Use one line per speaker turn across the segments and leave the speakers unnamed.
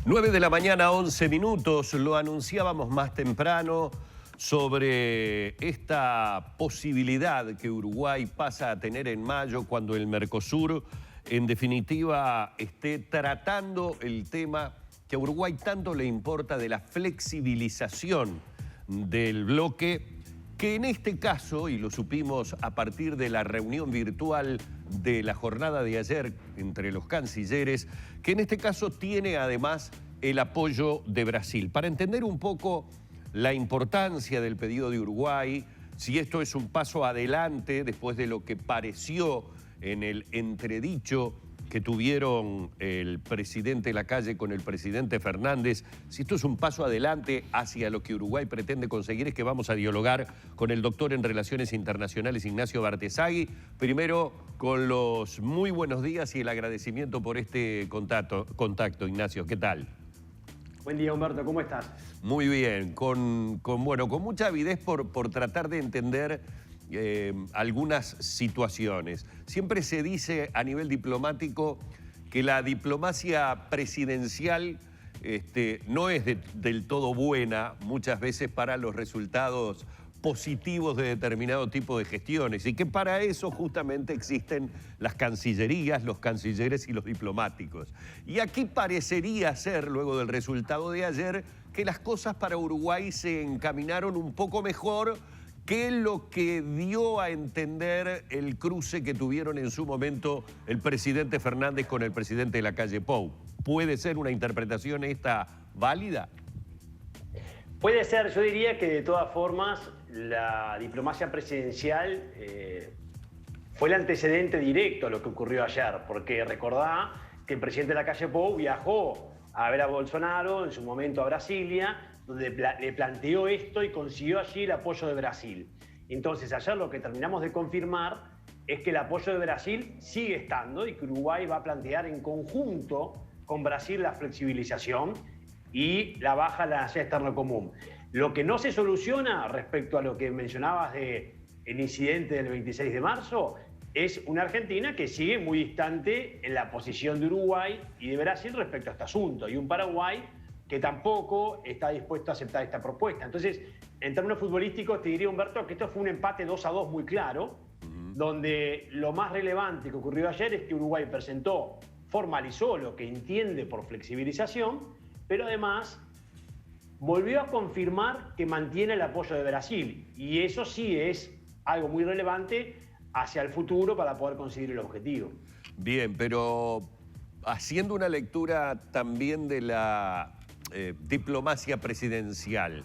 9 de la mañana, 11 minutos. Lo anunciábamos más temprano sobre esta posibilidad que Uruguay pasa a tener en mayo cuando el Mercosur, en definitiva, esté tratando el tema que a Uruguay tanto le importa de la flexibilización del bloque, que en este caso, y lo supimos a partir de la reunión virtual de la jornada de ayer entre los cancilleres, que en este caso tiene además el apoyo de Brasil. Para entender un poco la importancia del pedido de Uruguay, si esto es un paso adelante después de lo que pareció en el entredicho que tuvieron el presidente Lacalle con el presidente Fernández, si esto es un paso adelante hacia lo que Uruguay pretende conseguir, es que vamos a dialogar con el doctor en Relaciones Internacionales Ignacio Bartesagui. Primero, con los muy buenos días y el agradecimiento por este contacto, Ignacio. ¿Qué tal?
Buen día, Humberto. ¿Cómo estás?
Muy bien, con mucha avidez por tratar de entender algunas situaciones. Siempre se dice a nivel diplomático que la diplomacia presidencial no es del todo buena muchas veces para los resultados positivos de determinado tipo de gestiones y que para eso justamente existen las cancillerías, los cancilleres y los diplomáticos. Y aquí parecería ser, luego del resultado de ayer, que las cosas para Uruguay se encaminaron un poco mejor que lo que dio a entender el cruce que tuvieron en su momento el presidente Fernández con el presidente Lacalle Pou. ¿Puede ser una interpretación esta válida?
Puede ser. Yo diría que de todas formas la diplomacia presidencial fue el antecedente directo a lo que ocurrió ayer, porque recordá que el presidente Lacalle Pou viajó a ver a Bolsonaro, en su momento a Brasilia, donde le planteó esto y consiguió allí el apoyo de Brasil. Entonces ayer lo que terminamos de confirmar es que el apoyo de Brasil sigue estando y que Uruguay va a plantear en conjunto con Brasil la flexibilización y la baja de la necesidad externa común. Lo que no se soluciona respecto a lo que mencionabas del incidente del 26 de marzo es una Argentina que sigue muy distante en la posición de Uruguay y de Brasil respecto a este asunto, y un Paraguay que tampoco está dispuesto a aceptar esta propuesta. Entonces, en términos futbolísticos, te diría, Humberto, que esto fue un empate 2-2 muy claro, donde lo más relevante que ocurrió ayer es que Uruguay formalizó lo que entiende por flexibilización, pero además volvió a confirmar que mantiene el apoyo de Brasil. Y eso sí es algo muy relevante hacia el futuro para poder conseguir el objetivo.
Bien, pero haciendo una lectura también de la diplomacia presidencial,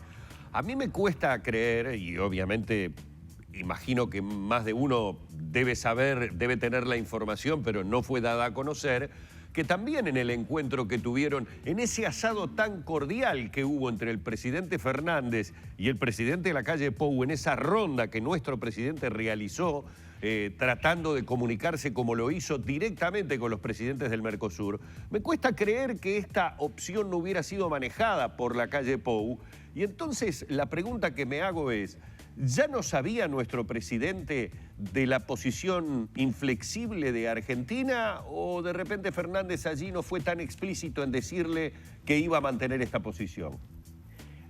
a mí me cuesta creer, y obviamente imagino que más de uno debe saber, debe tener la información, pero no fue dada a conocer, que también en el encuentro que tuvieron, en ese asado tan cordial que hubo entre el presidente Fernández y el presidente Lacalle Pou, en esa ronda que nuestro presidente realizó, tratando de comunicarse como lo hizo directamente con los presidentes del Mercosur, me cuesta creer que esta opción no hubiera sido manejada por Lacalle Pou. Y entonces la pregunta que me hago es, ¿ya no sabía nuestro presidente de la posición inflexible de Argentina o de repente Fernández allí no fue tan explícito en decirle que iba a mantener esta posición?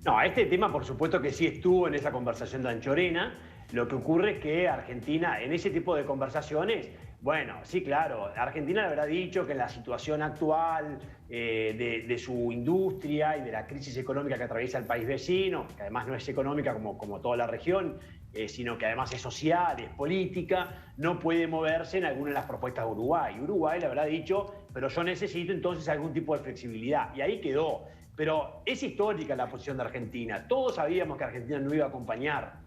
No, este tema por supuesto que sí estuvo en esa conversación de Anchorena. Lo que ocurre es que Argentina, en ese tipo de conversaciones, bueno, sí, claro, Argentina le habrá dicho que en la situación actual de su industria y de la crisis económica que atraviesa el país vecino, que además no es económica como toda la región, sino que además es social, es política, no puede moverse en alguna de las propuestas de Uruguay. Uruguay le habrá dicho, pero yo necesito entonces algún tipo de flexibilidad, y ahí quedó. Pero es histórica la posición de Argentina. Todos sabíamos que Argentina no iba a acompañar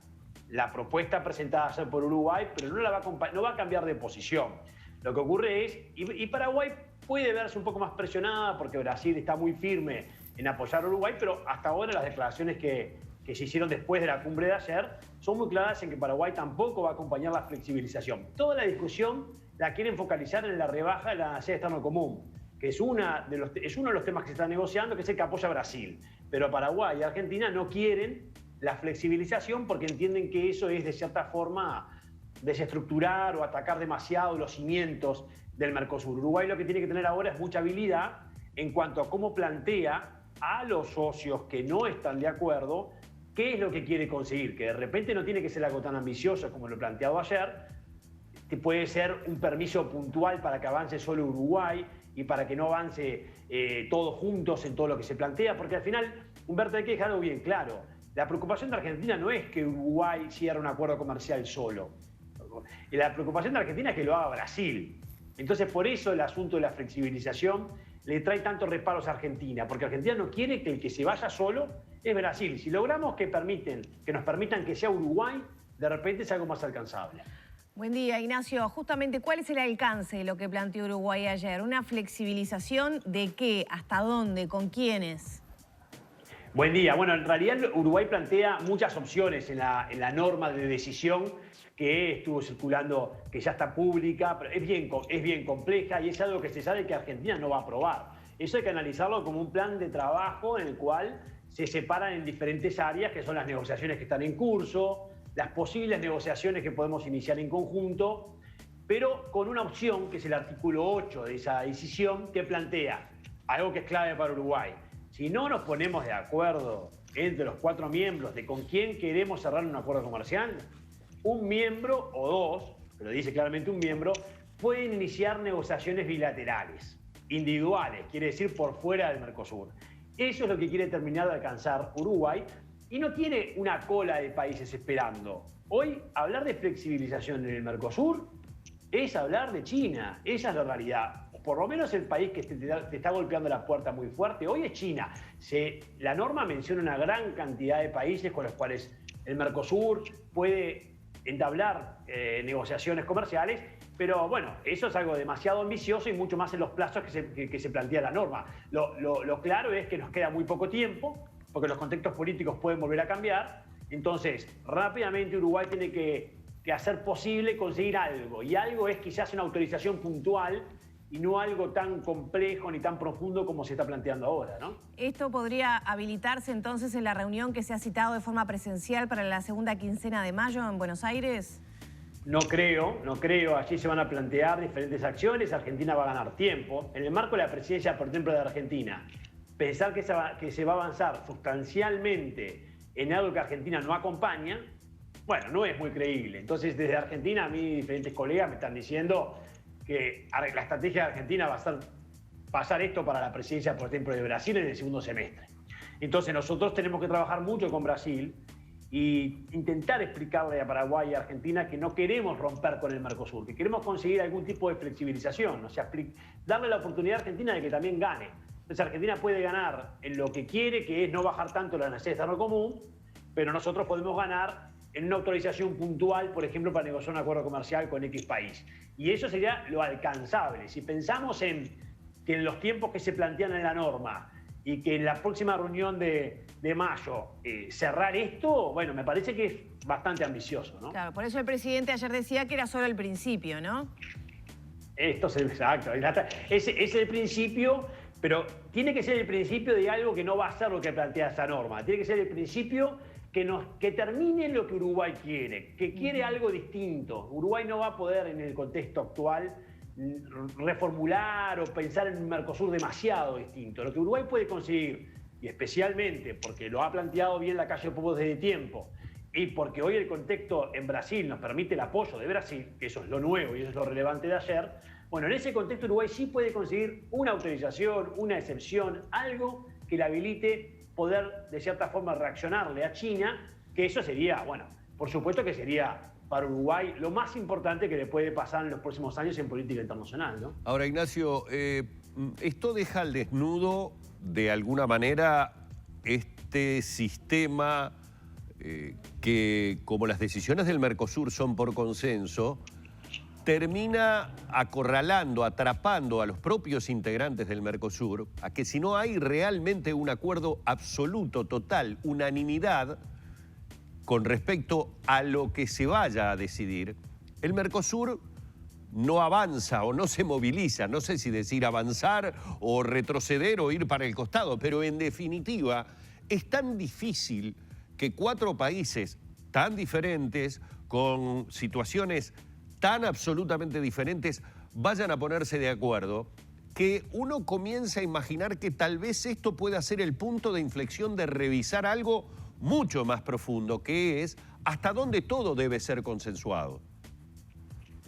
la propuesta presentada ayer por Uruguay, pero no va a cambiar de posición. Lo que ocurre es, y Paraguay puede verse un poco más presionada porque Brasil está muy firme en apoyar a Uruguay, pero hasta ahora las declaraciones que se hicieron después de la cumbre de ayer son muy claras en que Paraguay tampoco va a acompañar la flexibilización. Toda la discusión la quieren focalizar en la rebaja de la necesidad externa común, que es uno de los temas que se está negociando, que es el que apoya a Brasil. Pero Paraguay y Argentina no quieren la flexibilización porque entienden que eso es de cierta forma desestructurar o atacar demasiado los cimientos del Mercosur. Uruguay lo que tiene que tener ahora es mucha habilidad en cuanto a cómo plantea a los socios que no están de acuerdo qué es lo que quiere conseguir, que de repente no tiene que ser algo tan ambicioso como lo planteado ayer, puede ser un permiso puntual para que avance solo Uruguay y para que no avance todos juntos en todo lo que se plantea, porque al final, Humberto, hay que dejarlo bien claro, la preocupación de Argentina no es que Uruguay cierre un acuerdo comercial solo, la preocupación de Argentina es que lo haga Brasil. Entonces, por eso el asunto de la flexibilización le trae tantos reparos a Argentina, porque Argentina no quiere que el que se vaya solo es Brasil. Si logramos que nos permitan que sea Uruguay, de repente es algo más alcanzable.
Buen día, Ignacio. Justamente, ¿cuál es el alcance de lo que planteó Uruguay ayer? ¿Una flexibilización de qué? ¿Hasta dónde? ¿Con quiénes?
Buen día. Bueno, en realidad Uruguay plantea muchas opciones en la norma de decisión que estuvo circulando, que ya está pública, pero es bien compleja y es algo que se sabe que Argentina no va a aprobar. Eso hay que analizarlo como un plan de trabajo en el cual se separan en diferentes áreas, que son las negociaciones que están en curso, las posibles negociaciones que podemos iniciar en conjunto, pero con una opción, que es el artículo 8 de esa decisión, que plantea algo que es clave para Uruguay. Si no nos ponemos de acuerdo entre los 4 miembros de con quién queremos cerrar un acuerdo comercial, un miembro o dos, pero dice claramente un miembro, pueden iniciar negociaciones bilaterales, individuales, quiere decir por fuera del Mercosur. Eso es lo que quiere terminar de alcanzar Uruguay y no tiene una cola de países esperando. Hoy hablar de flexibilización en el Mercosur es hablar de China, esa es la realidad. Por lo menos el país que te está golpeando la puerta muy fuerte hoy es China. La norma menciona una gran cantidad de países con los cuales el Mercosur puede entablar negociaciones comerciales, pero bueno, eso es algo demasiado ambicioso y mucho más en los plazos que se plantea la norma. Lo claro es que nos queda muy poco tiempo, porque los contextos políticos pueden volver a cambiar, entonces rápidamente Uruguay tiene que hacer posible conseguir algo, y algo es quizás una autorización puntual y no algo tan complejo ni tan profundo como se está planteando ahora, ¿no?
¿Esto podría habilitarse entonces en la reunión que se ha citado de forma presencial para la segunda quincena de mayo en Buenos Aires?
No creo. Allí se van a plantear diferentes acciones. Argentina va a ganar tiempo. En el marco de la presidencia, por ejemplo, de Argentina, pensar que se va a avanzar sustancialmente en algo que Argentina no acompaña, bueno, no es muy creíble. Entonces, desde Argentina, a mí diferentes colegas me están diciendo que la estrategia de Argentina va a ser pasar esto para la presidencia, por ejemplo, de Brasil en el segundo semestre. Entonces nosotros tenemos que trabajar mucho con Brasil y intentar explicarle a Paraguay y a Argentina que no queremos romper con el Mercosur, que queremos conseguir algún tipo de flexibilización, o sea, darle la oportunidad a Argentina de que también gane. Entonces Argentina puede ganar en lo que quiere, que es no bajar tanto la necesidad de externo común, pero nosotros podemos ganar en una autorización puntual, por ejemplo, para negociar un acuerdo comercial con X país. Y eso sería lo alcanzable. Si pensamos que en los tiempos que se plantean en la norma y que en la próxima reunión de mayo cerrar esto, bueno, me parece que es bastante ambicioso, ¿no?
Claro, por eso el presidente ayer decía que era solo el principio, ¿no?
Esto es exacto. Es el principio, pero tiene que ser el principio de algo que no va a ser lo que plantea esa norma. Tiene que ser el principio que termine lo que Uruguay quiere, que quiere algo distinto. Uruguay no va a poder en el contexto actual reformular o pensar en un Mercosur demasiado distinto. Lo que Uruguay puede conseguir, y especialmente porque lo ha planteado bien la Calle del Pueblo desde tiempo, y porque hoy el contexto en Brasil nos permite el apoyo de Brasil, que eso es lo nuevo y eso es lo relevante de ayer, bueno, en ese contexto Uruguay sí puede conseguir una autorización, una excepción, algo que le habilite poder de cierta forma reaccionarle a China, que eso sería, bueno, por supuesto que sería para Uruguay lo más importante que le puede pasar en los próximos años en política internacional, ¿no?
Ahora, Ignacio, esto deja al desnudo, de alguna manera, este sistema que, como las decisiones del Mercosur son por consenso, termina acorralando, atrapando a los propios integrantes del Mercosur, a que si no hay realmente un acuerdo absoluto, total, unanimidad, con respecto a lo que se vaya a decidir, el Mercosur no avanza o no se moviliza, no sé si decir avanzar o retroceder o ir para el costado, pero en definitiva es tan difícil que 4 países tan diferentes, con situaciones tan absolutamente diferentes, vayan a ponerse de acuerdo, que uno comienza a imaginar que tal vez esto pueda ser el punto de inflexión de revisar algo mucho más profundo, que es hasta dónde todo debe ser consensuado.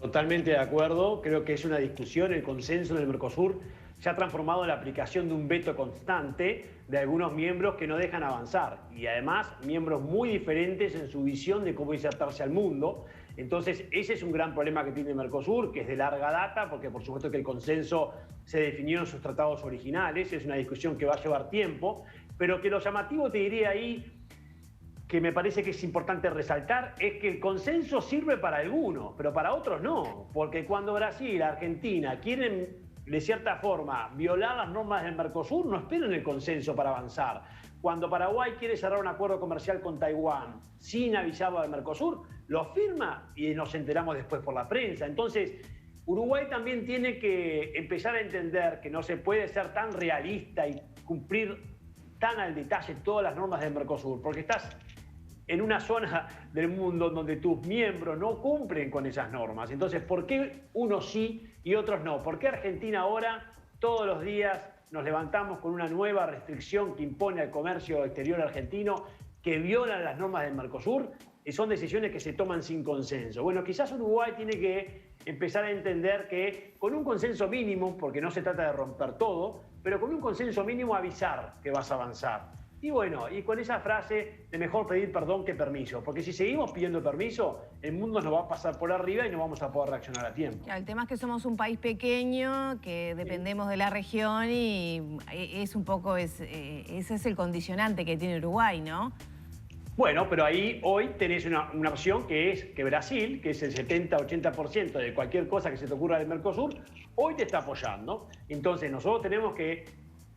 Totalmente de acuerdo, creo que es una discusión, el consenso en el Mercosur se ha transformado en la aplicación de un veto constante de algunos miembros que no dejan avanzar y además miembros muy diferentes en su visión de cómo insertarse al mundo. Entonces ese es un gran problema que tiene el Mercosur, que es de larga data, porque por supuesto que el consenso se definió en sus tratados originales, es una discusión que va a llevar tiempo, pero que lo llamativo, te diría ahí, que me parece que es importante resaltar, es que el consenso sirve para algunos, pero para otros no, porque cuando Brasil y Argentina quieren de cierta forma violar las normas del Mercosur, no esperan el consenso para avanzar. Cuando Paraguay quiere cerrar un acuerdo comercial con Taiwán sin avisarlo al Mercosur, lo firma y nos enteramos después por la prensa. Entonces, Uruguay también tiene que empezar a entender que no se puede ser tan realista y cumplir tan al detalle todas las normas del Mercosur, porque estás en una zona del mundo donde tus miembros no cumplen con esas normas. Entonces, ¿por qué unos sí y otros no? ¿Por qué Argentina ahora, todos los días, nos levantamos con una nueva restricción que impone al comercio exterior argentino, que violan las normas del Mercosur? Y son decisiones que se toman sin consenso. Bueno, quizás Uruguay tiene que empezar a entender que con un consenso mínimo, porque no se trata de romper todo, pero con un consenso mínimo avisar que vas a avanzar. Y bueno, y con esa frase de mejor pedir perdón que permiso, porque si seguimos pidiendo permiso, el mundo nos va a pasar por arriba y no vamos a poder reaccionar a tiempo.
Claro, el tema es que somos un país pequeño, que dependemos de la región y es un poco, ese es el condicionante que tiene Uruguay, ¿no?
Bueno, pero ahí hoy tenés una opción que es que Brasil, que es el 70-80% de cualquier cosa que se te ocurra del Mercosur, hoy te está apoyando. Entonces nosotros tenemos que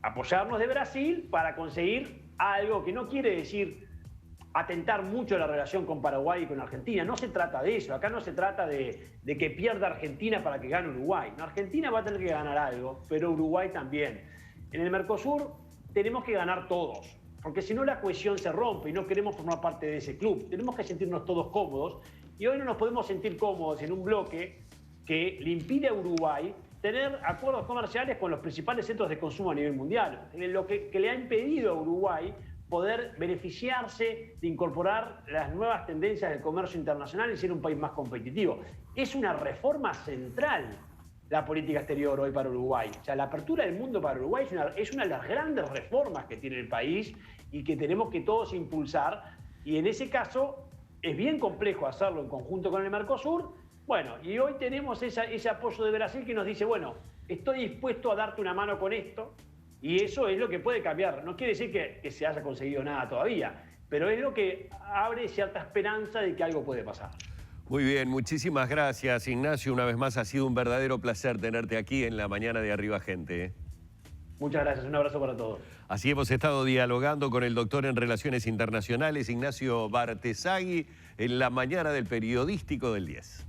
apoyarnos de Brasil para conseguir algo que no quiere decir atentar mucho la relación con Paraguay y con Argentina. No se trata de eso. Acá no se trata de que pierda Argentina para que gane Uruguay. No, Argentina va a tener que ganar algo, pero Uruguay también. En el Mercosur tenemos que ganar todos, porque si no la cohesión se rompe y no queremos formar parte de ese club. Tenemos que sentirnos todos cómodos y hoy no nos podemos sentir cómodos en un bloque que le impide a Uruguay tener acuerdos comerciales con los principales centros de consumo a nivel mundial, lo que le ha impedido a Uruguay poder beneficiarse de incorporar las nuevas tendencias del comercio internacional y ser un país más competitivo. Es una reforma central la política exterior hoy para Uruguay. O sea, la apertura del mundo para Uruguay es una de las grandes reformas que tiene el país y que tenemos que todos impulsar. Y en ese caso es bien complejo hacerlo en conjunto con el Mercosur. Bueno, y hoy tenemos ese apoyo de Brasil que nos dice, bueno, estoy dispuesto a darte una mano con esto, y eso es lo que puede cambiar. No quiere decir que se haya conseguido nada todavía, pero es lo que abre cierta esperanza de que algo puede pasar.
Muy bien, muchísimas gracias, Ignacio. Una vez más ha sido un verdadero placer tenerte aquí en la mañana de Arriba Gente.
Muchas gracias, un abrazo para todos.
Así hemos estado dialogando con el doctor en Relaciones Internacionales, Ignacio Bartesagui, en la mañana del Periodístico del 10.